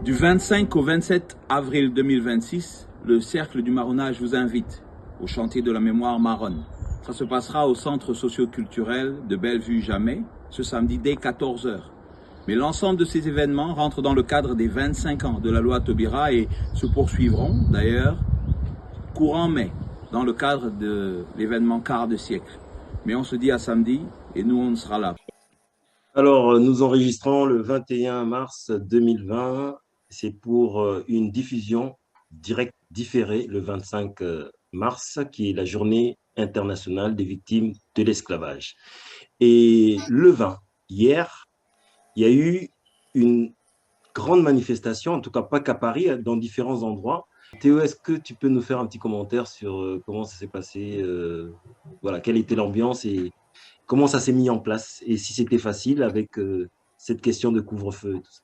Du 25 au 27 avril 2026, le Cercle du Marronnage vous invite au chantier de la mémoire marronne. Ça se passera au centre socio-culturel de Bellevue-Jamais, ce samedi dès 14 heures. Mais l'ensemble de ces événements rentrent dans le cadre des 25 ans de la loi Taubira et se poursuivront d'ailleurs courant mai, dans le cadre de l'événement quart de siècle. Mais on se dit à samedi et nous on sera là. Alors, nous enregistrons le 21 mars 2020. C'est pour une diffusion directe différée le 25 mars, qui est la journée internationale des victimes de l'esclavage. Et le 20, hier, il y a eu une grande manifestation, en tout cas pas qu'à Paris, dans différents endroits. Théo, est-ce que tu peux nous faire un petit commentaire sur comment ça s'est passé, voilà, quelle était l'ambiance et comment ça s'est mis en place et si c'était facile avec cette question de couvre-feu et tout ça.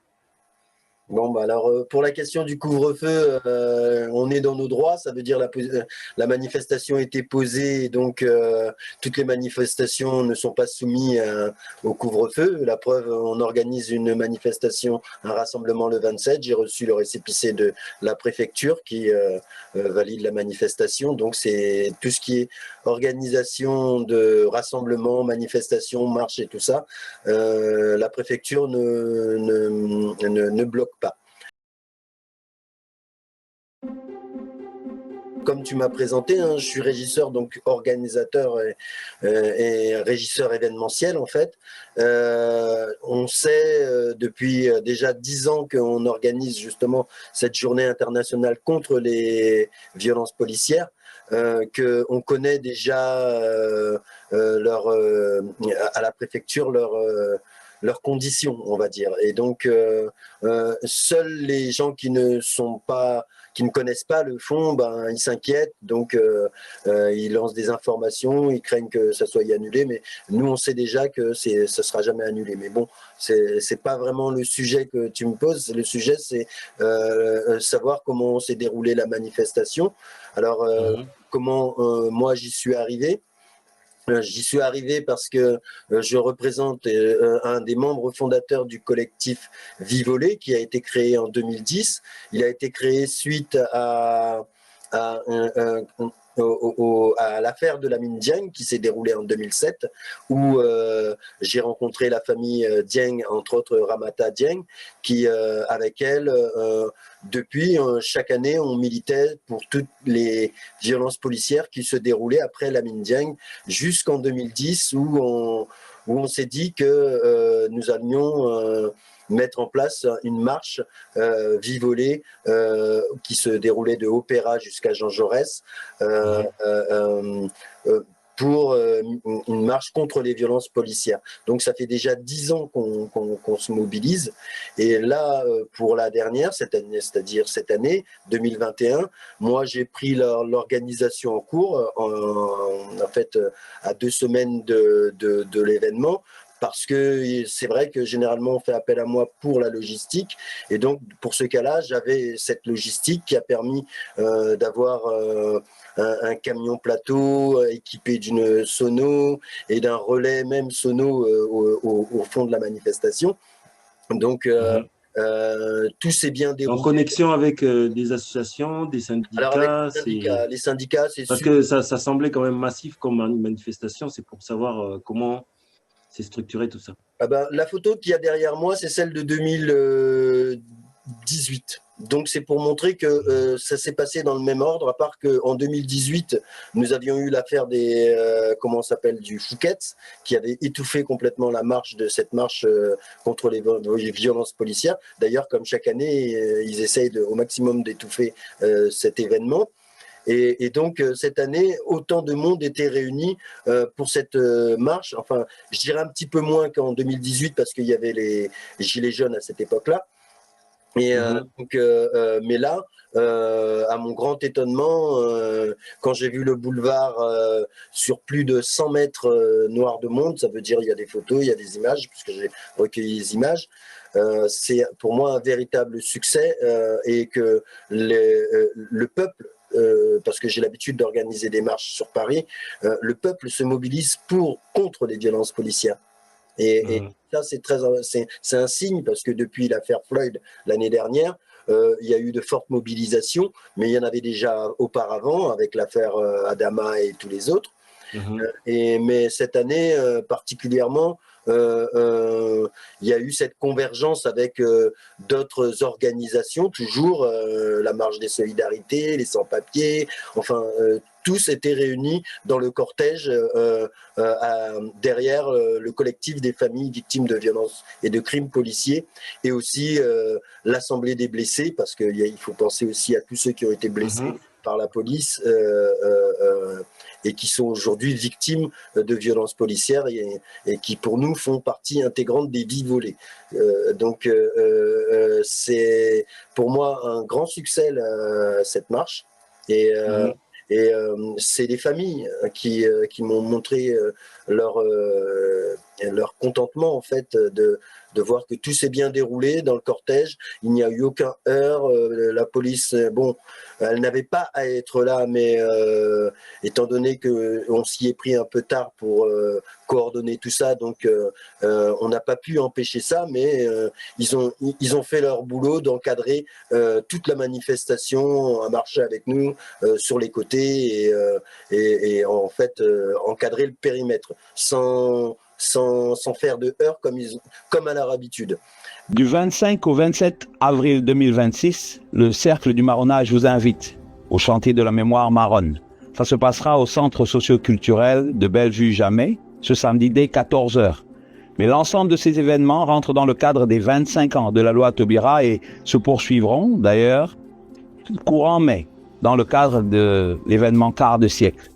Bon, bah alors, pour la question du couvre-feu, on est dans nos droits. Ça veut dire la manifestation a été posée, donc toutes les manifestations ne sont pas soumises au couvre-feu. La preuve, on organise une manifestation, un rassemblement le 27. J'ai reçu le récépissé de la préfecture qui valide la manifestation. Donc, c'est tout ce qui est organisation de rassemblement, manifestation, marche et tout ça. La préfecture ne bloque pas. Comme tu m'as présenté, hein, je suis régisseur, donc organisateur et régisseur événementiel en fait. On sait depuis déjà 10 ans qu'on organise justement cette journée internationale contre les violences policières. Qu'on connaît déjà à la préfecture leurs conditions, on va dire. Et donc, seuls les gens qui ne connaissent pas le fond, ben, ils s'inquiètent, donc ils lancent des informations, ils craignent que ça soit annulé, mais nous, on sait déjà que ça ne sera jamais annulé. Mais bon, c'est pas vraiment le sujet que tu me poses. Le sujet, c'est savoir comment s'est déroulée la manifestation. Alors, comment moi, j'y suis arrivé. J'y suis arrivé parce que je représente un des membres fondateurs du collectif Vivolé qui a été créé en 2010. Il a été créé suite à à l'affaire de la mine Dieng qui s'est déroulée en 2007, où j'ai rencontré la famille Dieng, entre autres Ramata Dieng, qui, avec elle, depuis chaque année, on militait pour toutes les violences policières qui se déroulaient après la mine Dieng, jusqu'en 2010, où on s'est dit que nous allions mettre en place une marche Vivolée qui se déroulait de Opéra jusqu'à Jean Jaurès pour une marche contre les violences policières. Donc ça fait déjà 10 ans qu'on se mobilise. Et là, pour la dernière, cette année, c'est-à-dire cette année, 2021, moi j'ai pris l'organisation en cours, en fait, à 2 semaines de l'événement, parce que c'est vrai que généralement on fait appel à moi pour la logistique, et donc pour ce cas-là j'avais cette logistique qui a permis d'avoir un camion plateau équipé d'une sono et d'un relais même sono au fond de la manifestation. Donc tout s'est bien déroulé. En connexion avec des associations, des Alors avec syndicats, les syndicats, c'est parce sûr. que ça semblait quand même massif comme manifestation, c'est pour savoir comment c'est structuré tout ça. Ah ben, la photo qu'il y a derrière moi, c'est celle de 2018. Donc c'est pour montrer que ça s'est passé dans le même ordre, à part qu'en 2018, nous avions eu l'affaire des comment ça s'appelle, du Fouquet's, qui avait étouffé complètement la marche de cette marche contre les violences policières. D'ailleurs, comme chaque année, ils essayent au maximum d'étouffer cet événement. Et donc, cette année, autant de monde était réuni pour cette marche. Enfin, je dirais un petit peu moins qu'en 2018 parce qu'il y avait les gilets jaunes à cette époque-là. Et mais là, à mon grand étonnement, quand j'ai vu le boulevard sur plus de 100 mètres noir de monde, ça veut dire il y a des photos, il y a des images, puisque j'ai recueilli les images, c'est pour moi un véritable succès et que le peuple, parce que j'ai l'habitude d'organiser des marches sur Paris, le peuple se mobilise contre les violences policières. Et ça, c'est un signe, parce que depuis l'affaire Floyd l'année dernière, il y a eu de fortes mobilisations, mais il y en avait déjà auparavant avec l'affaire Adama et tous les autres. Mais cette année particulièrement, il y a eu cette convergence avec d'autres organisations, toujours la Marche des Solidarités, les Sans-Papiers, enfin tous étaient réunis dans le cortège derrière le collectif des familles victimes de violences et de crimes policiers, et aussi l'Assemblée des blessés, parce qu'il faut penser aussi à tous ceux qui ont été blessés par la police et qui sont aujourd'hui victimes de violences policières et qui pour nous font partie intégrante des vies volées. Donc c'est pour moi un grand succès cette marche, et c'est les familles qui m'ont montré leur contentement en fait de voir que tout s'est bien déroulé dans le cortège. Il n'y a eu aucun heurt. La police, bon, elle n'avait pas à être là, mais étant donné qu'on s'y est pris un peu tard pour coordonner tout ça, donc on n'a pas pu empêcher ça, mais ils ont fait leur boulot d'encadrer toute la manifestation, à marcher avec nous sur les côtés et en fait encadrer le périmètre sans faire de heurts comme à leur habitude. Du 25 au 27 avril 2026, le Cercle du Marronnage vous invite au chantier de la mémoire marronne. Ça se passera au centre socio-culturel de Bellevue-Jamay, ce samedi dès 14h. Mais l'ensemble de ces événements rentrent dans le cadre des 25 ans de la loi Taubira et se poursuivront d'ailleurs courant mai, dans le cadre de l'événement quart de siècle.